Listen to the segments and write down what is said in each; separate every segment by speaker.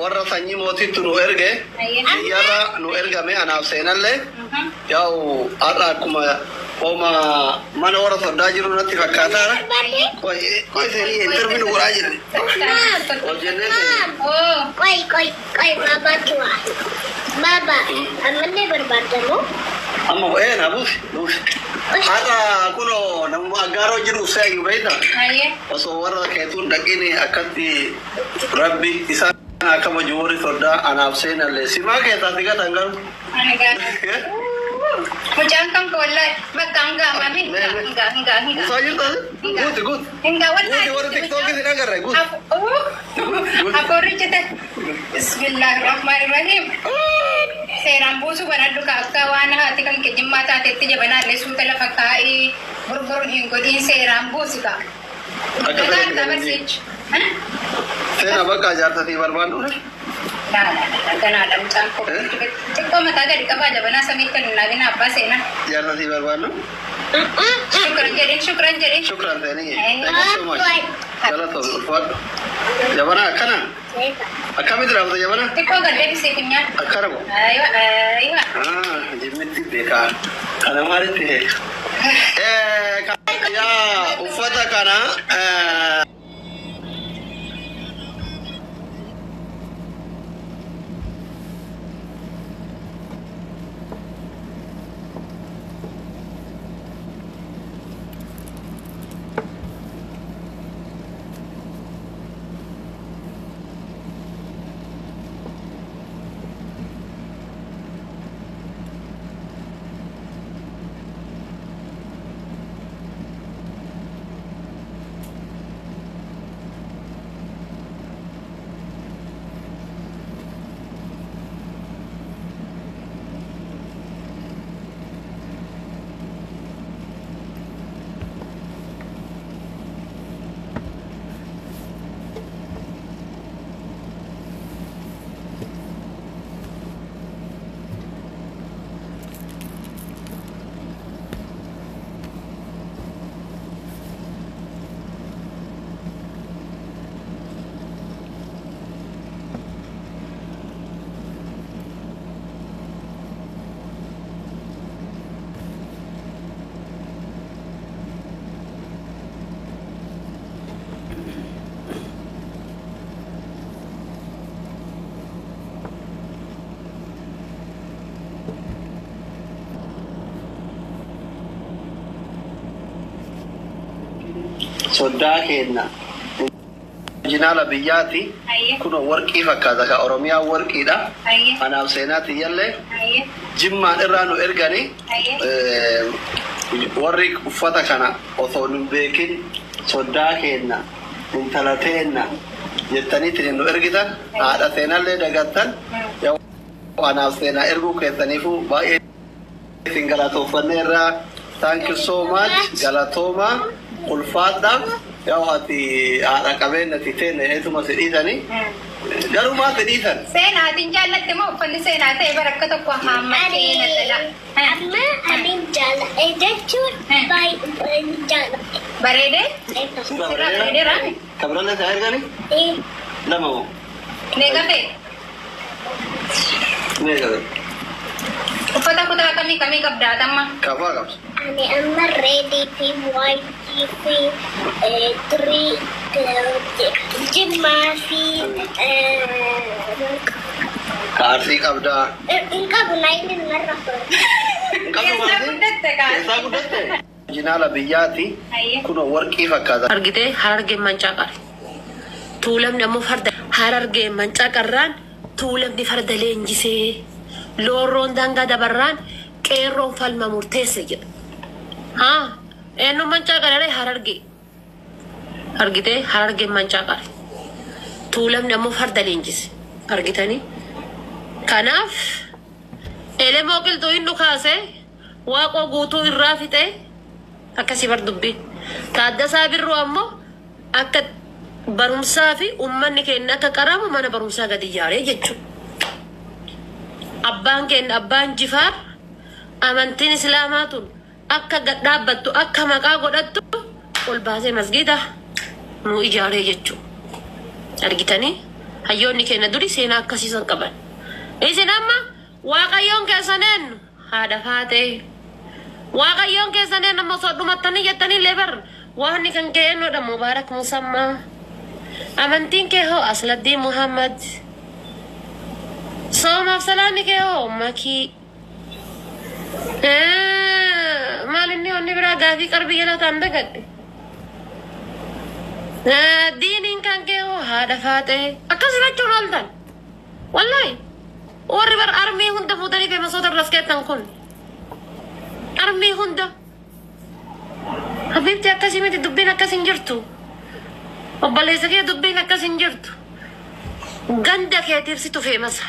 Speaker 1: ورا ثاني موتي تنو إرجع يارا نو إرجع مي أنا أفسينا له ياو أراكما وما ما نورا فرداجرو نتي فكاتارا كوي سري انترفيو وراجل
Speaker 2: كوي بابا أمني بربادمو
Speaker 1: أما هو إيه نبوس نبوس هذا كله نمو أجارو جرو سايق بيتا وصورة كيتون دقيني أكتي ربي إسان أكما جوري فردا أنا أفسين اللي سما كيتا تيجا تنقل
Speaker 3: أنا قال Hujan kan kolai, enggak, mami enggak.
Speaker 1: Saya tahu, good.
Speaker 3: Enggak walai.
Speaker 1: Good, orang TikTok ini nak kerja, good.
Speaker 3: Aku ricet. Bismillahirrahmanirrahim. Serambu su banadu kawan hati kan kejemata teti jabana lesu tela pakai bur hinggodin serambu suka. Agak tabar sih.
Speaker 1: Saya nak kajar tadi berbandu.
Speaker 3: Nah, karena ada macam kok. Kau mata ada di kapal jabana sambil kan nabi apa sih na?
Speaker 1: Jangan tadi berbandu.
Speaker 3: Syukran jadi.
Speaker 1: Syukran tadi. Thank you so much. Kalau tu, buat. Jabana kana? Kami terang tu jabana.
Speaker 3: Kau gak ada di sini
Speaker 1: Akara bu.
Speaker 3: Ayo.
Speaker 1: Jimit dekar. Kana mari teh. Ya, ufata kana. Sodaa kenna jinaala biyyaati kuno warqii fakkaata ka oromiyaa warqiidha anaaf seenaati yalle jimmaan irraa nu ergani warri uffata kana osoo nu beekin sodaa kenna intala teenna jettaniitiin nu ergitan haadha seenallee dagattan anaaf seenaa erguu keessaniifu baay'ee isin galatooffanneerra. Thank you so much galatooma ulfaadha yaa ati haadha qabeenya titteen heetu masidhiitani garuu maa fedhiitan
Speaker 3: seenaatiin jaallatte moo uffanni seenaa ta'e barakka tokko haammatee na dhala
Speaker 2: amma anin jaalladhe jechuun baay'ee jaalladhe
Speaker 3: bareedee bareedeera
Speaker 1: kabrana isaa ergani lama moo
Speaker 3: meeqafe uffata kutaa kamii qabdaatamma
Speaker 1: kafaa qabsa
Speaker 2: ani amma reedii fi waayitii fi tirii jimmaa fi
Speaker 1: kaarsii qabdaa
Speaker 2: hin qabu naayini narra
Speaker 3: keessaa
Speaker 1: guddatte jinaala biyyaati kuno warqii fakkaata
Speaker 4: argitee harargee mancaaqare tuulamni ammoo farda harargee mancaaqarraan tuulamni farda leenjisee loorroon daangaa dabarraan qeerroon falma murteesse jedha eenyu mancaaqare harargee argitee harargee mancaaqare tuulamni ammoo farda leenjise argitanii kanaaf elemoo qilxuu hin dhukaase waaqoo guutuu irraa fixe akkasii bar dubbiin Taaddasaa Birruu ammoo akka barumsaa fi uummanni keenya akka qaramu mana barumsaa gadi ijaaree jechuudha. Abbaan keenya abbaan Jifaar amantiin Islaamaa tun akka dhaabbattu akka maqaa godhattu ol baasee masgiida nu ijaaree jechuudha. Argitanii hayyoonni keenya duri seenaa akkasiisan qaban. Isin amma waaqayyoon keessaneen haadha faatee waaqayyoon keessaneen amma osoo dhumattanii jettanii leebar waan kan keenyudha mubaarak musammaa amantiin kee hoo Asladdiin Muhammad soomaaf salaanni kee hoo makii maalinni onni biraa gaafii qarbii jala ta'an dagadhe diiniin kan kee hoo haadha faatee akkasii jechuun ooltan wallahi warri bar armii hunda fuutanii feemasoota irras keettan kun armii hunda habibti akkasii miti dubbiin akkas hin jirtu obboleessa kee dubbiin akkas hin jirtu ganda keetiif situ feemasa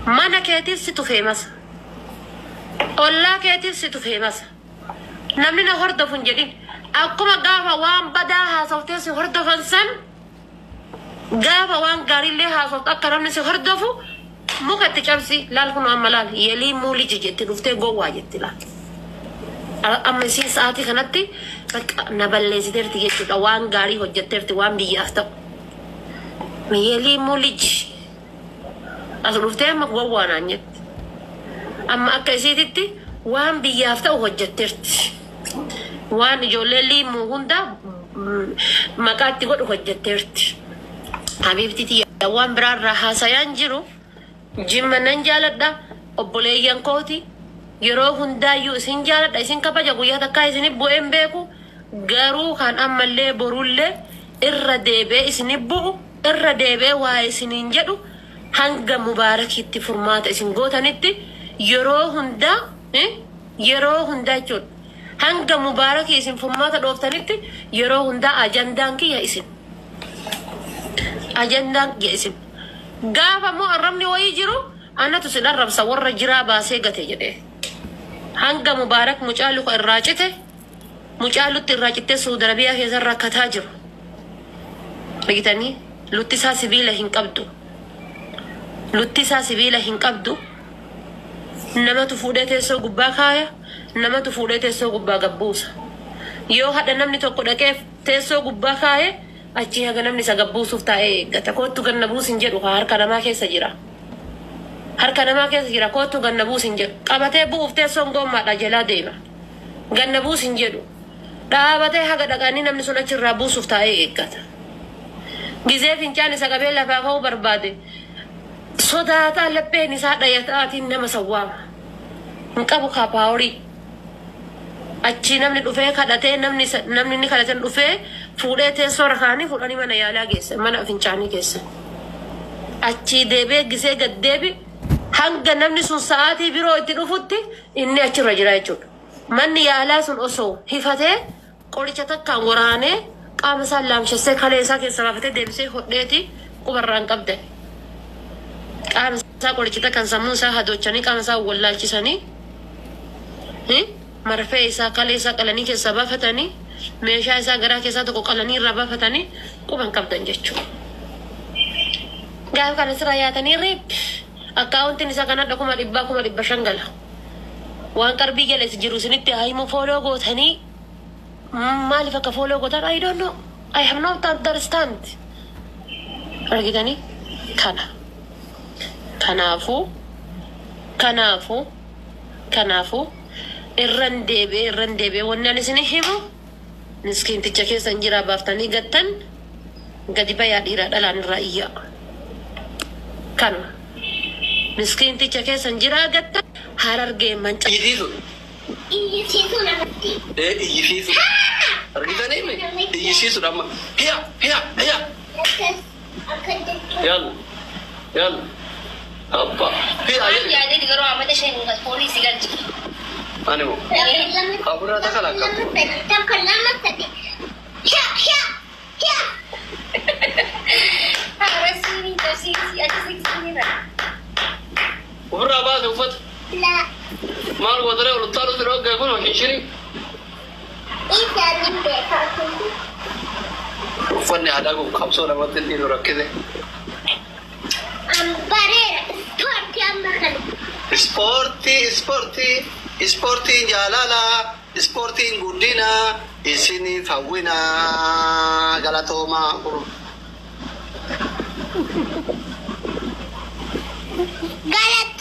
Speaker 4: mana keetiif situ feemasa ollaa keetiif situ feemasa namni na hordofu hin jedhin akkuma gaafa waan badaa haasoftees si hordofan san gaafa waan gaariillee haasoftu akka namni si hordofu mukatti cabsi laal kun amma laal yelii muuli jetti dhuftee gowwaa jetti laal amma isiin sa'aatii kanatti na balleessiteerti jechuudha waan gaarii hojjetteerti waan biyyaaf ta'u yelii muuli as dhuftee amma gowwaa naan jetti amma akka isiititti waan biyyaaf ta'u hojjetteerti waan ijoollee liimuu hunda maqaatti godhu hojjetteerti habibtiti waan biraarraa haasayaan jiru jimma nan jaaladha obboleeyyan kooti yeroo hundaayyuu isin jaaladha isin kabaja guyyaa takkaa isinif bu'een beeku garuu kan ammallee borullee irra deebee isinif bu'u irra deebee waa isiniin jedhu hanga mubaarakiitti furmaata isin gootanitti yeroo hundaa jechuudha hanga mubaarakii isin furmaata dhooftanitti yeroo hundaa ajandaan kiyya isin gaafa moo arrabni wayii jiru anatu sin arrabsa warra jiraa baasee gate jedhee hanga mubaarak mucaalu ko irraa cite mucaalutti irraa cittee Suudi Arabiyaa keessa rakkataa jiru beektanii luttisaa sibiila hin qabdu namatu fuudhee teessoo gubbaa kaaya namatu fuudhee teessoo gubbaa gabbuusa yoo hadha namni tokko dhaqee teessoo gubbaa kaaye achi haga namni isa gabbuusuuf taa'ee eeggata kootu ganna buusin jedhu harka namaa keessa jira kootu ganna buusin jedhu qabatee bu'uuf teessoon goommaadha jalaa deema ganna buusin jedhu dhaabatee haga dhaqanii namni sun achirraa buusuuf taa'ee eeggata gizee fincaan isa qabee lafaa ka'uu barbaade sodaataa lapheen isaa dhayataatiin nama sawwaama hin qabu kaapaaworii achi namni dhufee kadhatee namni ni kadhatan dhufee fuudhee teessoo rakaanii fuudhanii mana yaalaa geesse mana fincaanii keessa achi deebee gisee gaddeebi hanga namni sun sa'aatii biroo itti dhufutti inni achirra jira jechuudha manni yaalaa sun osoo hifatee qoricha takkaan waraanee qaama isaa laamshessee kalee isaa keessa baafatee deebisee hodheeti qubarraan qabde qaama isaa qoricha takkaan sammuu isaa hadochanii qaama isaa wallaalchisanii marfee isaa kalee isaa qalanii keessa baafatanii meeshaa isaa garaa keessaa tokko qalanii irraa baafatanii quban qabdan jechuudha. Gaafa kana sirraa yaatanii riip akkaawuntiin isaa kana dhaquma 1,500 waan qarbii jala jiru isinitti himu fooloo gootanii maaliif akka fooloo gootan I don't know I have not understand argitanii kanaafuu irran deebee wannan isin himu miskiinticha keessan jira baaftanii gattan gadi bayaa dhiiraa dhalaan irraa iyyaa kana miskiinticha keessan jira gattan harargee manca
Speaker 2: Iyyisiisu namatti.
Speaker 1: Iyyisiisu. Argitanii mi? Iyyisiisu dhamma. Hiya. Yalla. Abba. Hiya.
Speaker 3: Yaadee digaroo amata isheen poolisi galchi.
Speaker 1: Ani moo? Kaabura takala qabu.
Speaker 2: Takka lama sadi. Hiya.
Speaker 3: Arasiini tosiisi ajisiisiini dha.
Speaker 1: Ufirraa baate uffata.
Speaker 2: La.
Speaker 1: Maal gootanii oluttaa dhufi dhoggaa kun hojii
Speaker 2: Isaanii beekamu.
Speaker 1: uffanni aadaa kun qabsoo namatti dhiiru rakkise.
Speaker 2: Bareera. Ispoortii amma kana.
Speaker 1: Ispoortiin jaalala, ispoortiin guddina, isiniif hawwina galatoomaa.
Speaker 2: Galat